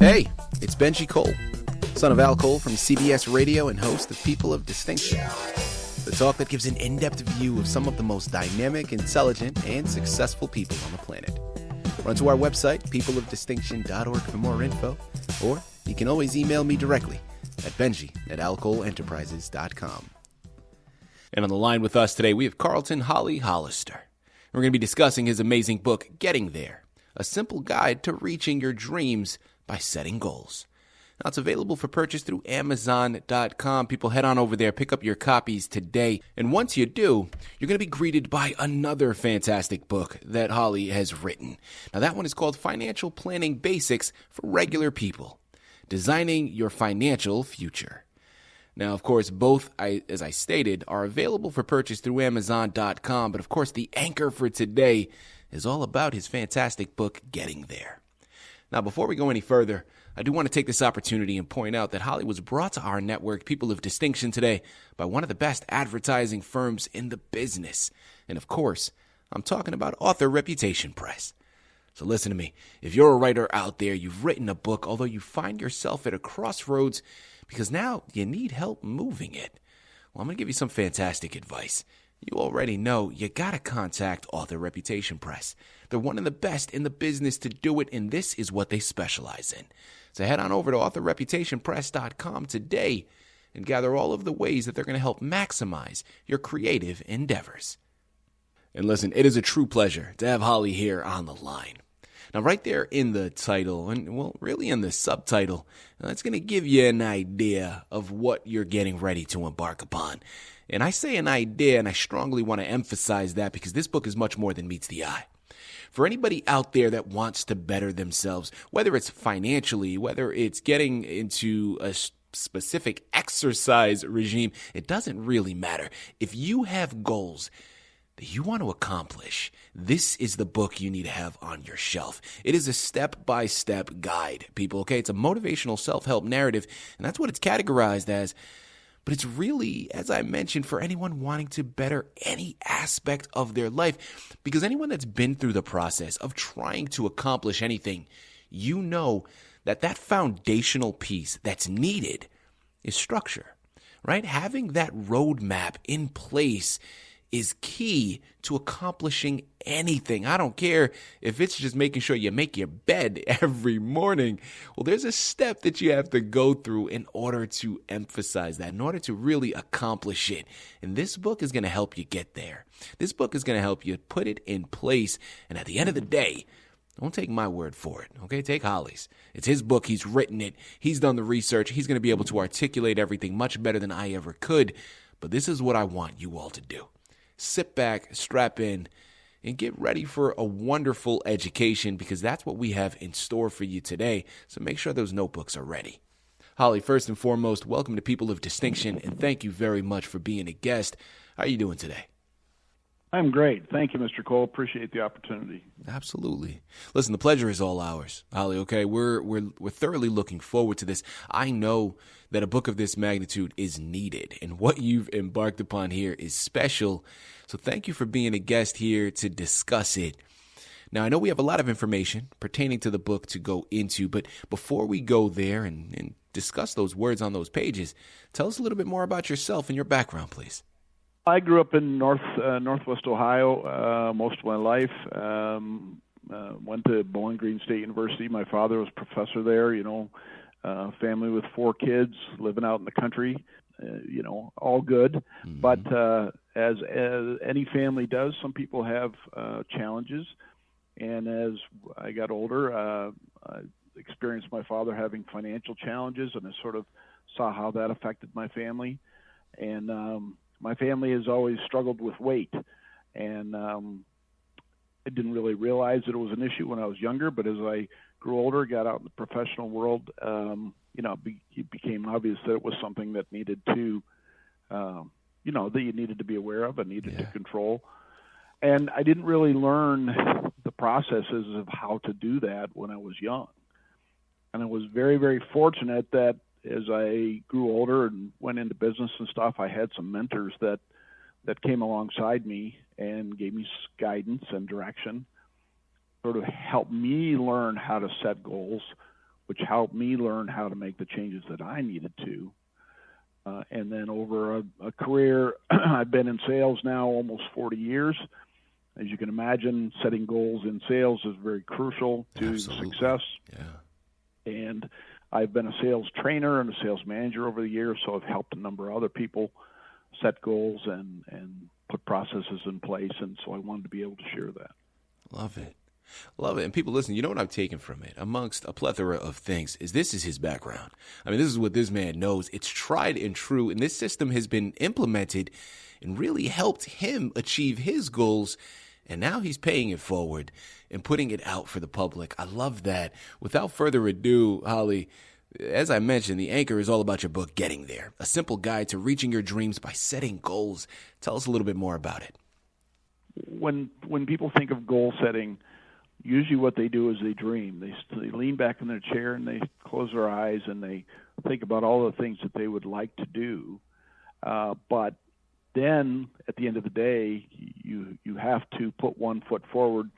Hey, it's Benji Cole, son of Al Cole from CBS Radio and host of People of Distinction, the talk that gives an in-depth view of some of the most dynamic, intelligent, and successful people on the planet. Run to our website, peopleofdistinction.org for more info, or you can always email me directly at benji@alcoleenterprises.com. And on the line with us today, we have Carleton Hollister. We're going to be discussing his amazing book, Getting There, a simple guide to reaching your dreams by setting goals. Now, it's available for purchase through Amazon.com. People, head on over there, pick up your copies today. And once you do, you're going to be greeted by another fantastic book that Holly has written. Now, that one is called Financial Planning Basics for Regular People, Designing Your Financial Future. Now, of course, both, as I stated, are available for purchase through Amazon.com. But, of course, the anchor for today is all about his fantastic book, Getting There. Now, before we go any further, I do want to take this opportunity and point out that Holly was brought to our network, People of Distinction, today by one of the best advertising firms in the business. And, of course, I'm talking about Author Reputation Press. So listen to me. If you're a writer out there, you've written a book, although you find yourself at a crossroads because now you need help moving it, well, I'm going to give you some fantastic advice. You already know you got to contact Author Reputation Press. They're one of the best in the business to do it, and this is what they specialize in. So head on over to authorreputationpress.com today and gather all of the ways that they're going to help maximize your creative endeavors. And listen, it is a true pleasure to have Holly here on the line. Now, right there in the title, and well, really in the subtitle, it's going to give you an idea of what you're getting ready to embark upon. And I say an idea, and I strongly want to emphasize that because this book is much more than meets the eye. For anybody out there that wants to better themselves, whether it's financially, whether it's getting into a specific exercise regime, it doesn't really matter. If you have goals that you want to accomplish, this is the book you need to have on your shelf. It is a step-by-step guide, people, okay? It's a motivational self-help narrative, and that's what it's categorized as. But it's really, as I mentioned, for anyone wanting to better any aspect of their life. Because anyone that's been through the process of trying to accomplish anything, you know that that foundational piece that's needed is structure, right? Having that roadmap in place is key to accomplishing anything. I don't care if it's just making sure you make your bed every morning. Well, there's a step that you have to go through in order to emphasize that, in order to really accomplish it. And this book is going to help you get there. This book is going to help you put it in place. And at the end of the day, don't take my word for it, okay? Take Holly's. It's his book. He's written it. He's done the research. He's going to be able to articulate everything much better than I ever could. But this is what I want you all to do. Sit back, strap in, and get ready for a wonderful education because that's what we have in store for you today. So make sure those notebooks are ready. Holly, first and foremost, welcome to People of Distinction, and thank you very much for being a guest. How are you doing today? I'm great. Thank you, Mr. Cole. Appreciate the opportunity. Absolutely. Listen, the pleasure is all ours, Holly, okay? We're thoroughly looking forward to this. I know that a book of this magnitude is needed, and what you've embarked upon here is special. So thank you for being a guest here to discuss it. Now, I know we have a lot of information pertaining to the book to go into, but before we go there and discuss those words on those pages, tell us a little bit more about yourself and your background, please. I grew up in Northwest Ohio most of my life. Went to Bowling Green State University. My father was a professor there, family with 4 kids, living out in the country, all good. Mm-hmm. But as any family does, some people have challenges. And as I got older, I experienced my father having financial challenges, and I sort of saw how that affected my family. And my family has always struggled with weight, and I didn't really realize that it was an issue when I was younger, but as I grew older, got out in the professional world, it became obvious that it was something that needed to, that you needed to be aware of and needed to control. And I didn't really learn the processes of how to do that when I was young. And I was very, very fortunate that as I grew older and went into business and stuff, I had some mentors that came alongside me and gave me guidance and direction, sort of helped me learn how to set goals which helped me learn how to make the changes that I needed to. And then over a career, I've been in sales now almost 40 years. As you can imagine, setting goals in sales is very crucial to Absolutely. success. Yeah. And I've been a sales trainer and a sales manager over the years, so I've helped a number of other people set goals and put processes in place, and so I wanted to be able to share that. Love it. Love it. And people, listen, you know what I've taken from it, amongst a plethora of things, is this is his background. I mean, this is what this man knows. It's tried and true, and this system has been implemented and really helped him achieve his goals, and now he's paying it forward and putting it out for the public. I love that. Without further ado, Holly, as I mentioned, the anchor is all about your book, Getting There, a simple guide to reaching your dreams by setting goals. Tell us a little bit more about it. When people think of goal setting, usually what they do is they dream. They lean back in their chair and they close their eyes and they think about all the things that they would like to do. But then at the end of the day, you have to put one foot forward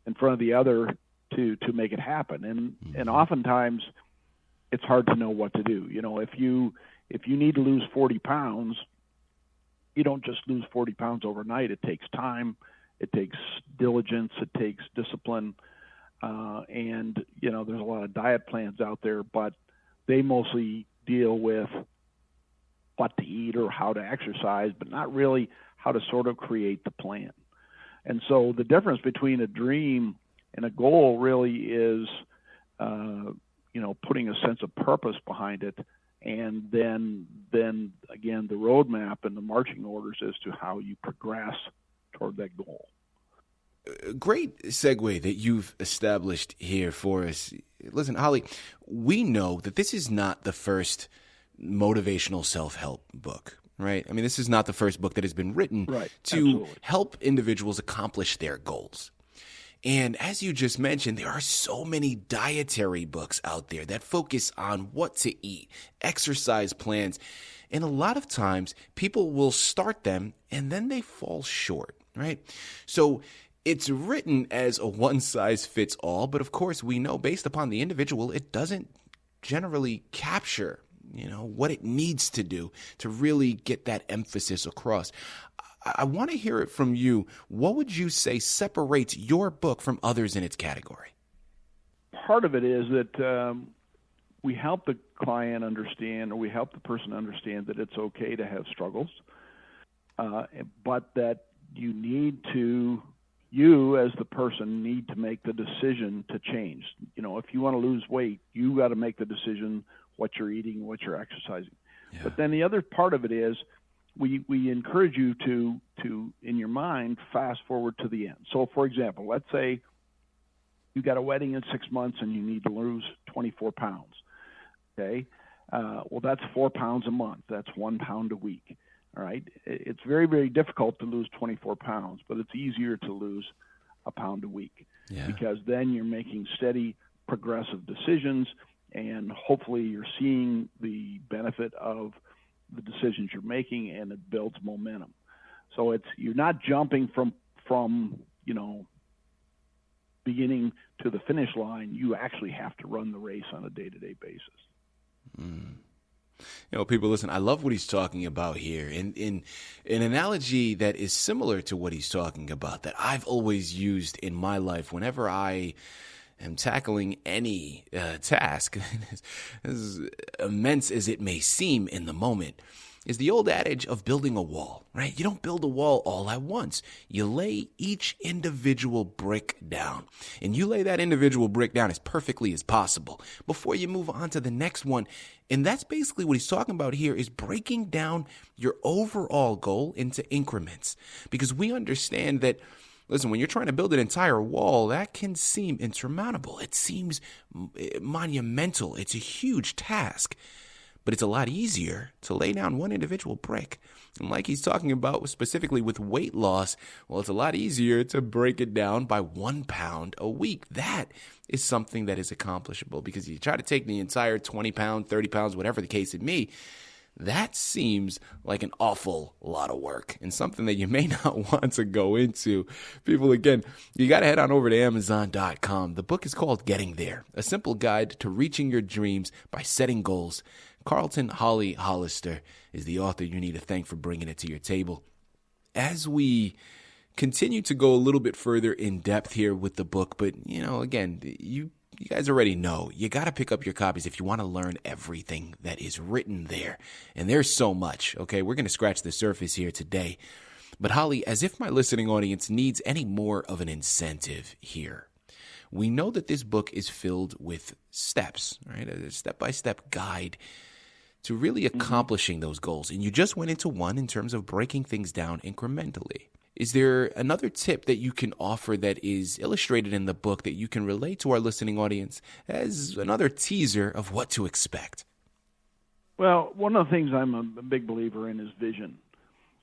in front of the other to make it happen. And oftentimes it's hard to know what to do. You know, if you need to lose 40 pounds, you don't just lose 40 pounds overnight. It takes time. It takes diligence. It takes discipline. And, you know, there's a lot of diet plans out there, but they mostly deal with what to eat or how to exercise, but not really how to sort of create the plan. And so the difference between a dream and a goal really is, you know, putting a sense of purpose behind it, and then again, the roadmap and the marching orders as to how you progress toward that goal. Great segue that you've established here for us. Listen, Holly, we know that this is not the first motivational self-help book, right? I mean, this is not the first book that has been written to Absolutely. help individuals accomplish their goals. And as you just mentioned, there are so many dietary books out there that focus on what to eat, exercise plans. And a lot of times people will start them and then they fall short, right? So it's written as a one size fits all. But of course, we know based upon the individual, it doesn't generally capture, you know, what it needs to do to really get that emphasis across. I want to hear it from you. What would you say separates your book from others in its category? Part of it is that we help the client understand, or we help the person understand that it's okay to have struggles, but that you as the person need to make the decision to change. You know, if you want to lose weight, you got to make the decision what you're eating, what you're exercising. Yeah. But then the other part of it is, we encourage you to, in your mind, fast forward to the end. So, for example, let's say you got a wedding in 6 months and you need to lose 24 pounds. Okay? Well, that's 4 pounds a month. That's 1 pound a week. All right? It's very, very difficult to lose 24 pounds, but it's easier to lose a pound a week. Yeah. Because then you're making steady, progressive decisions, and hopefully you're seeing the benefit of the decisions you're making, and it builds momentum. So you're not jumping from you know, beginning to the finish line. You actually have to run the race on a day-to-day basis. You know, people, listen, I love what he's talking about here. In an analogy that is similar to what he's talking about, that I've always used in my life whenever I am tackling any task, as immense as it may seem in the moment, is the old adage of building a wall, right? You don't build a wall all at once. You lay each individual brick down, and you lay that individual brick down as perfectly as possible before you move on to the next one. And that's basically what he's talking about here, is breaking down your overall goal into increments, because we understand that, listen, when you're trying to build an entire wall, that can seem insurmountable. It seems monumental. It's a huge task. But it's a lot easier to lay down one individual brick. And like he's talking about specifically with weight loss, well, it's a lot easier to break it down by 1 pound a week. That is something that is accomplishable, because you try to take the entire 20 pounds, 30 pounds, whatever the case may be, That seems like an awful lot of work and something that you may not want to go into. People, again, you got to head on over to Amazon.com. The book is called Getting There, A Simple Guide to Reaching Your Dreams by Setting Goals. Carleton Hollister is the author you need to thank for bringing it to your table. As we continue to go a little bit further in depth here with the book, but, again, you guys already know you got to pick up your copies if you want to learn everything that is written there. And there's so much, okay? We're going to scratch the surface here today. But Holly, as if my listening audience needs any more of an incentive here, we know that this book is filled with steps, right? A step-by-step guide to really accomplishing those goals. And you just went into one in terms of breaking things down incrementally. Is there another tip that you can offer that is illustrated in the book that you can relate to our listening audience as another teaser of what to expect? Well, one of the things I'm a big believer in is vision.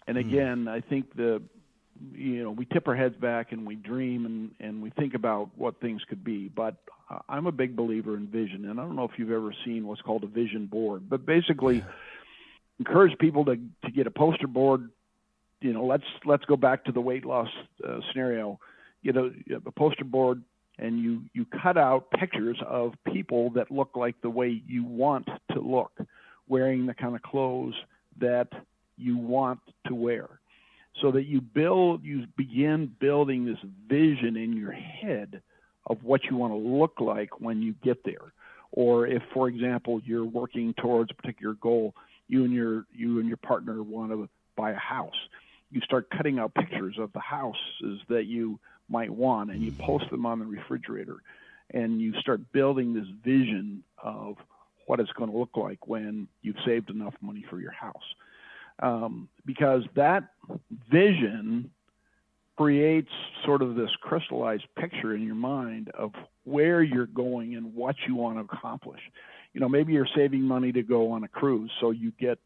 And again, I think we tip our heads back and we dream and we think about what things could be. But I'm a big believer in vision. And I don't know if you've ever seen what's called a vision board, but basically encourage people to get a poster board. Let's go back to the weight loss scenario. You have a poster board, and you cut out pictures of people that look like the way you want to look, wearing the kind of clothes that you want to wear, so that you begin building this vision in your head of what you want to look like when you get there. Or if, for example, you're working towards a particular goal, you and your partner want to buy a house. You start cutting out pictures of the houses that you might want, and you post them on the refrigerator, and you start building this vision of what it's going to look like when you've saved enough money for your house. Because that vision creates sort of this crystallized picture in your mind of where you're going and what you want to accomplish. Maybe you're saving money to go on a cruise, so you get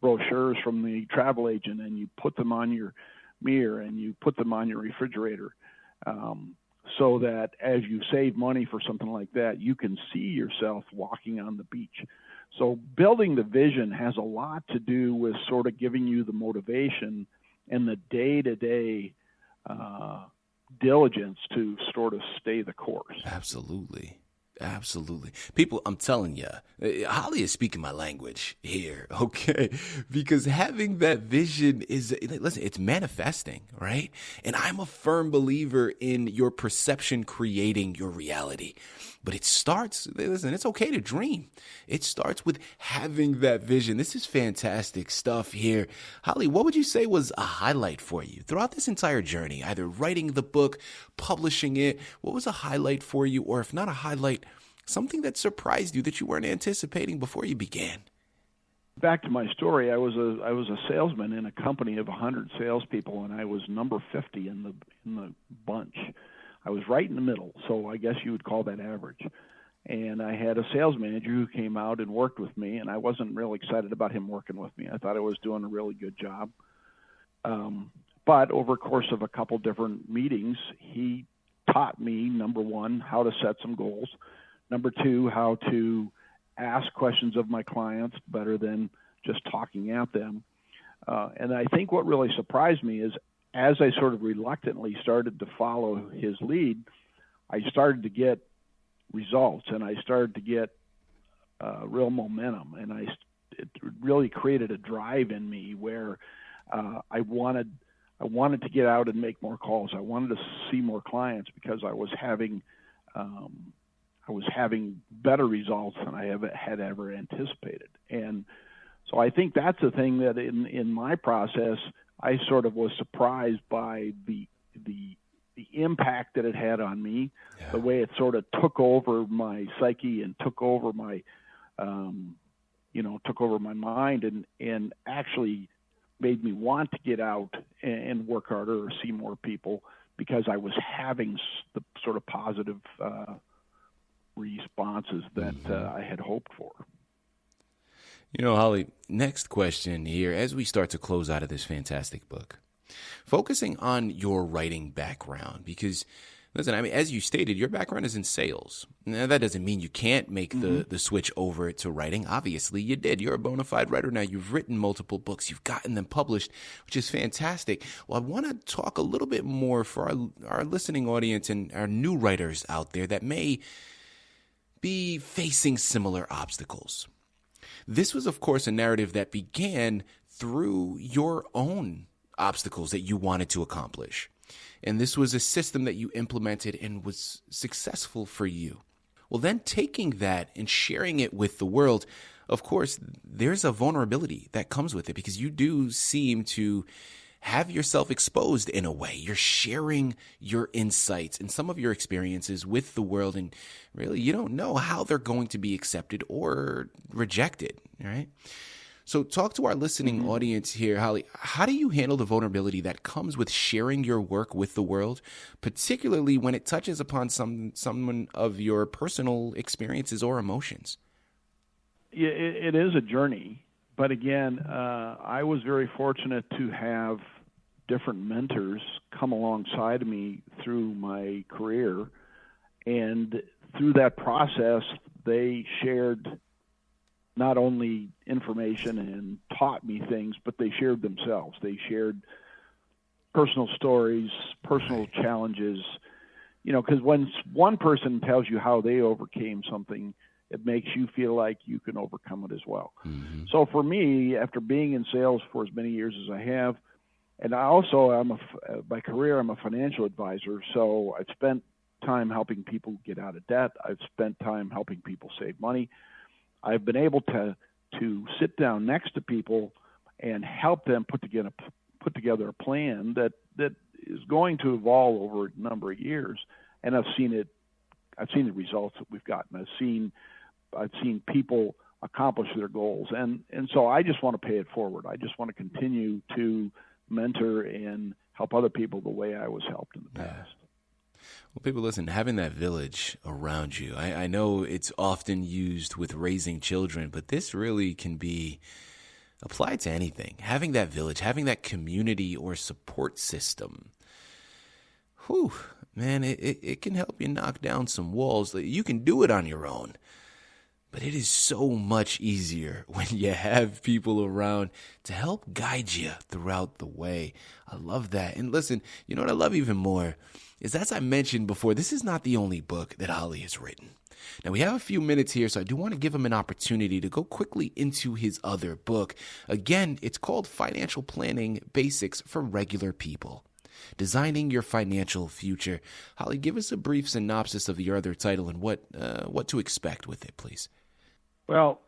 brochures from the travel agent and you put them on your mirror and you put them on your refrigerator, so that as you save money for something like that, you can see yourself walking on the beach. So building the vision has a lot to do with sort of giving you the motivation and the day-to-day diligence to sort of stay the course. Absolutely. People, I'm telling you, Holly is speaking my language here, okay? Because having that vision it's manifesting, right? And I'm a firm believer in your perception creating your reality. But it starts, it's okay to dream. It starts with having that vision. This is fantastic stuff here. Holly, what would you say was a highlight for you throughout this entire journey? Either writing the book, publishing it, what was a highlight for you? Or if not a highlight, something that surprised you that you weren't anticipating before you began? Back to my story, I was a salesman in a company of 100 salespeople, and I was number 50 in the bunch. I was right in the middle, so I guess you would call that average. And I had a sales manager who came out and worked with me, and I wasn't real excited about him working with me. I thought I was doing a really good job. But over the course of a couple different meetings, he taught me, number one, how to set some goals. Number two, how to ask questions of my clients better than just talking at them. And I think what really surprised me is as I sort of reluctantly started to follow his lead, I started to get results, and I started to get real momentum, and it really created a drive in me where I wanted to get out and make more calls. I wanted to see more clients because I was having better results than I had ever anticipated. And so I think that's the thing that in my process, I sort of was surprised by the impact that it had on me, the way it sort of took over my psyche and took over my mind and actually made me want to get out and work harder or see more people because I was having the sort of positive responses that I had hoped for. Holly, next question here as we start to close out of this fantastic book. Focusing on your writing background, because Listen, I mean, as you stated, your background is in sales. Now, that doesn't mean you can't make the switch over to writing. Obviously, you did. You're a bona fide writer now. You've written multiple books. You've gotten them published, which is fantastic. Well, I want to talk a little bit more for our listening audience and our new writers out there that may be facing similar obstacles. This was, of course, a narrative that began through your own obstacles that you wanted to accomplish. And this was a system that you implemented and was successful for you. Well, then taking that and sharing it with the world, of course, there's a vulnerability that comes with it because you do seem to have yourself exposed in a way. You're sharing your insights and some of your experiences with the world, and really you don't know how they're going to be accepted or rejected, right? So talk to our listening audience here, Holly. How do you handle the vulnerability that comes with sharing your work with the world, particularly when it touches upon someone of your personal experiences or emotions? Yeah, it is a journey. But again, I was very fortunate to have different mentors come alongside of me through my career. And through that process, they shared not only information and taught me things, but they shared themselves. They shared personal stories, personal challenges, because when one person tells you how they overcame something, it makes you feel like you can overcome it as well. Mm-hmm. So for me, after being in sales for as many years as I have, and I also, by career, I'm a financial advisor, so I've spent time helping people get out of debt. I've spent time helping people save money. I've been able to sit down next to people and help them put together a plan that is going to evolve over a number of years. And I've seen the results that we've gotten. I've seen people accomplish their goals, and so I just want to pay it forward. I just want to continue to mentor and help other people the way I was helped in the past. Well, people, listen, having that village around you, I know it's often used with raising children, but this really can be applied to anything. Having that village, having that community or support system, whew, man, it can help you knock down some walls. You can do it on your own, but it is so much easier when you have people around to help guide you throughout the way. I love that. And listen, you know what I love even more is, as I mentioned before, this is not the only book that Holly has written. Now, we have a few minutes here, so I do want to give him an opportunity to go quickly into his other book. Again, it's called Financial Planning Basics for Regular People, Designing Your Financial Future. Holly, give us a brief synopsis of your other title and what to expect with it, please. Well,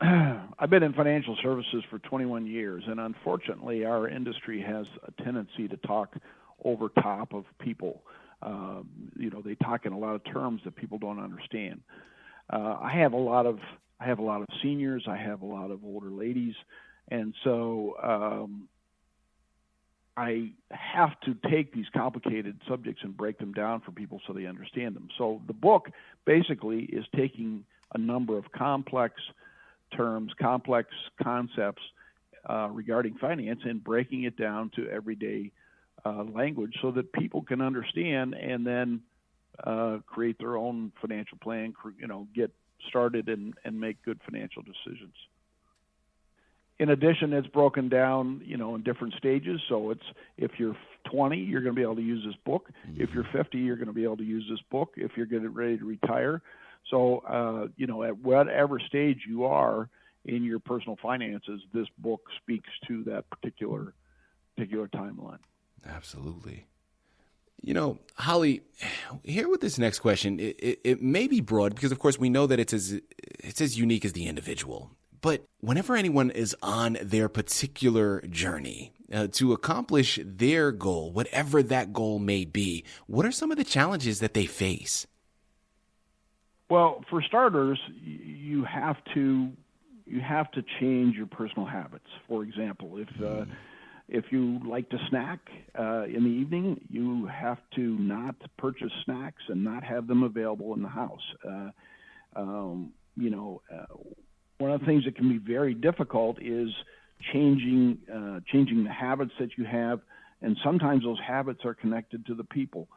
I've been in financial services for 21 years, and unfortunately, our industry has a tendency to talk over top of people. They talk in a lot of terms that people don't understand. I have a lot of seniors. I have a lot of older ladies, and so I have to take these complicated subjects and break them down for people so they understand them. So the book basically is taking a number of complex terms, complex concepts regarding finance and breaking it down to everyday language so that people can understand and then create their own financial plan, get started and make good financial decisions. In addition, it's broken down, in different stages. So it's, if you're 20, you're going to be able to use this book. If you're 50, you're going to be able to use this book. If you're getting ready to retire. So, at whatever stage you are in your personal finances, this book speaks to that particular timeline. Absolutely. Holly, here with this next question, it may be broad because, of course, we know that it's as unique as the individual. But whenever anyone is on their particular journey to accomplish their goal, whatever that goal may be, what are some of the challenges that they face? Well, for starters, you have to change your personal habits. For example, if you like to snack in the evening, you have to not purchase snacks and not have them available in the house. One of the things that can be very difficult is changing the habits that you have, and sometimes those habits are connected to the people.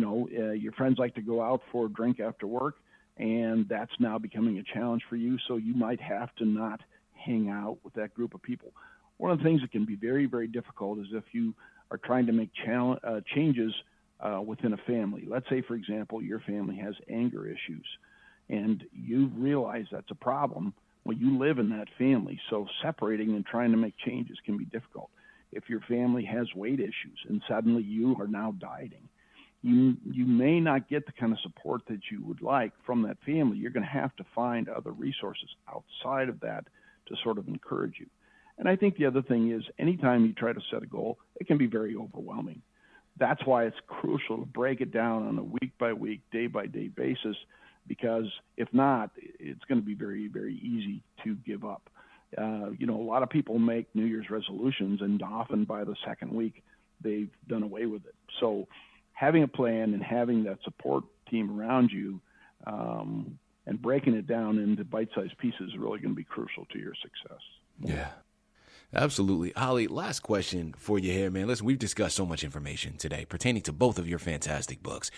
your friends like to go out for a drink after work, and that's now becoming a challenge for you. So you might have to not hang out with that group of people. One of the things that can be very, very difficult is if you are trying to make changes within a family. Let's say, for example, your family has anger issues, and you realize that's a problem. Well, you live in that family, so separating and trying to make changes can be difficult. If your family has weight issues and suddenly you are now dieting, you may not get the kind of support that you would like from that family. You're going to have to find other resources outside of that to sort of encourage you. And I think the other thing is anytime you try to set a goal, it can be very overwhelming. That's why it's crucial to break it down on a week-by-week, day-by-day basis, because if not, it's going to be very, very easy to give up. A lot of people make New Year's resolutions, and often by the second week, they've done away with it. So having a plan and having that support team around you and breaking it down into bite-sized pieces is really going to be crucial to your success. Yeah, absolutely. Holly, last question for you here, man. Listen, we've discussed so much information today pertaining to both of your fantastic books.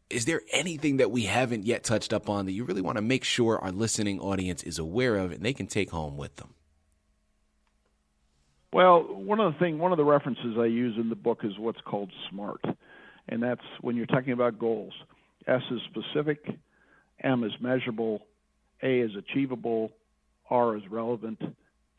Is there anything that we haven't yet touched up on that you really want to make sure our listening audience is aware of and they can take home with them? Well, one of the references I use in the book is what's called SMART, and that's when you're talking about goals. S is specific, M is measurable, A is achievable, R is relevant,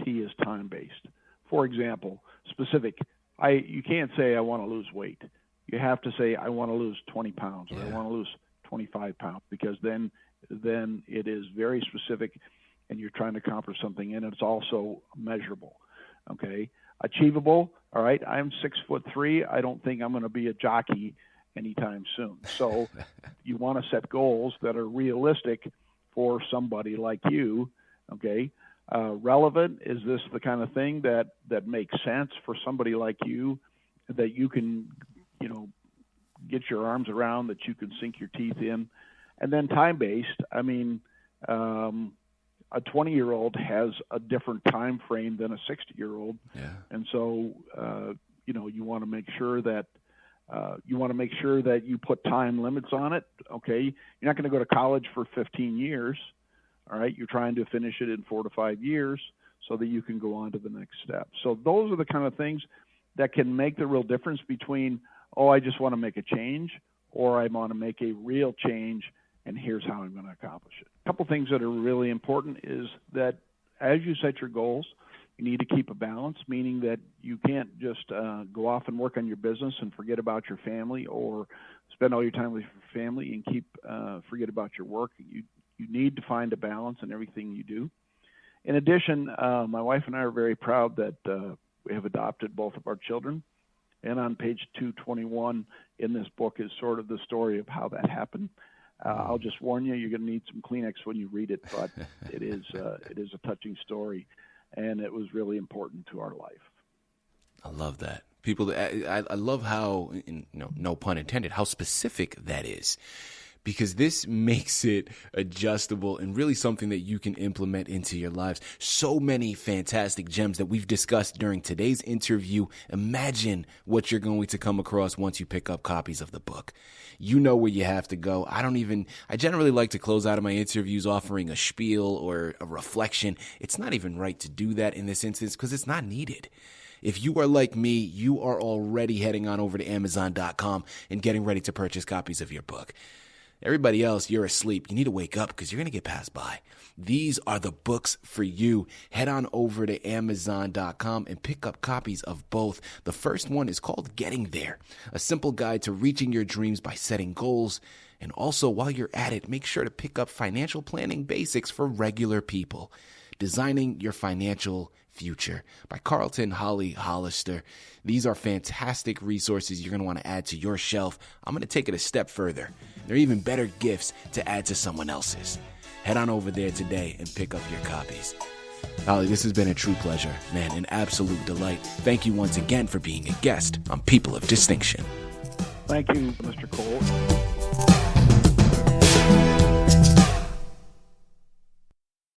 T is time-based. For example, specific, you can't say I want to lose weight. You have to say I want to lose 20 pounds or I want to lose 25 pounds, because then it is very specific and you're trying to accomplish something, and it's also measurable. Okay, achievable. All right, I'm 6'3". I don't think I'm going to be a jockey anytime soon. So you want to set goals that are realistic for somebody like you. Okay, relevant. Is this the kind of thing that makes sense for somebody like you, that you can get your arms around, that you can sink your teeth in? And then time-based. I mean, a 20-year-old has a different time frame than a 60-year-old. Yeah. And so, you want to make sure that you put time limits on it. Okay. You're not going to go to college for 15 years. All right. You're trying to finish it in 4 to 5 years so that you can go on to the next step. So those are the kind of things that can make the real difference between, I just want to make a change, or I want to make a real change, and here's how I'm going to accomplish it. A couple things that are really important is that as you set your goals, you need to keep a balance, meaning that you can't just go off and work on your business and forget about your family, or spend all your time with your family and forget about your work. You need to find a balance in everything you do. In addition, my wife and I are very proud that we have adopted both of our children. And on page 221 in this book is sort of the story of how that happened. I'll just warn you, you're going to need some Kleenex when you read it, but it is a touching story, and it was really important to our life. I love that. People, I love how, no pun intended, how specific that is, because this makes it adjustable and really something that you can implement into your lives. So many fantastic gems that we've discussed during today's interview. Imagine what you're going to come across once you pick up copies of the book. You know where you have to go. I generally like to close out of my interviews offering a spiel or a reflection. It's not even right to do that in this instance because it's not needed. If you are like me, you are already heading on over to Amazon.com and getting ready to purchase copies of your book. Everybody else, you're asleep. You need to wake up because you're going to get passed by. These are the books for you. Head on over to Amazon.com and pick up copies of both. The first one is called Getting There, a simple guide to reaching your dreams by setting goals. And also, while you're at it, make sure to pick up Financial Planning Basics for Regular People, Designing Your Financial Future by Carleton, Hollister. These are fantastic resources you're going to want to add to your shelf. I'm going to take it a step further. They're even better gifts to add to someone else's. Head on over there today and pick up your copies. Holly, this has been a true pleasure, man, an absolute delight. Thank you once again for being a guest on People of Distinction. Thank you, Mr. Cole.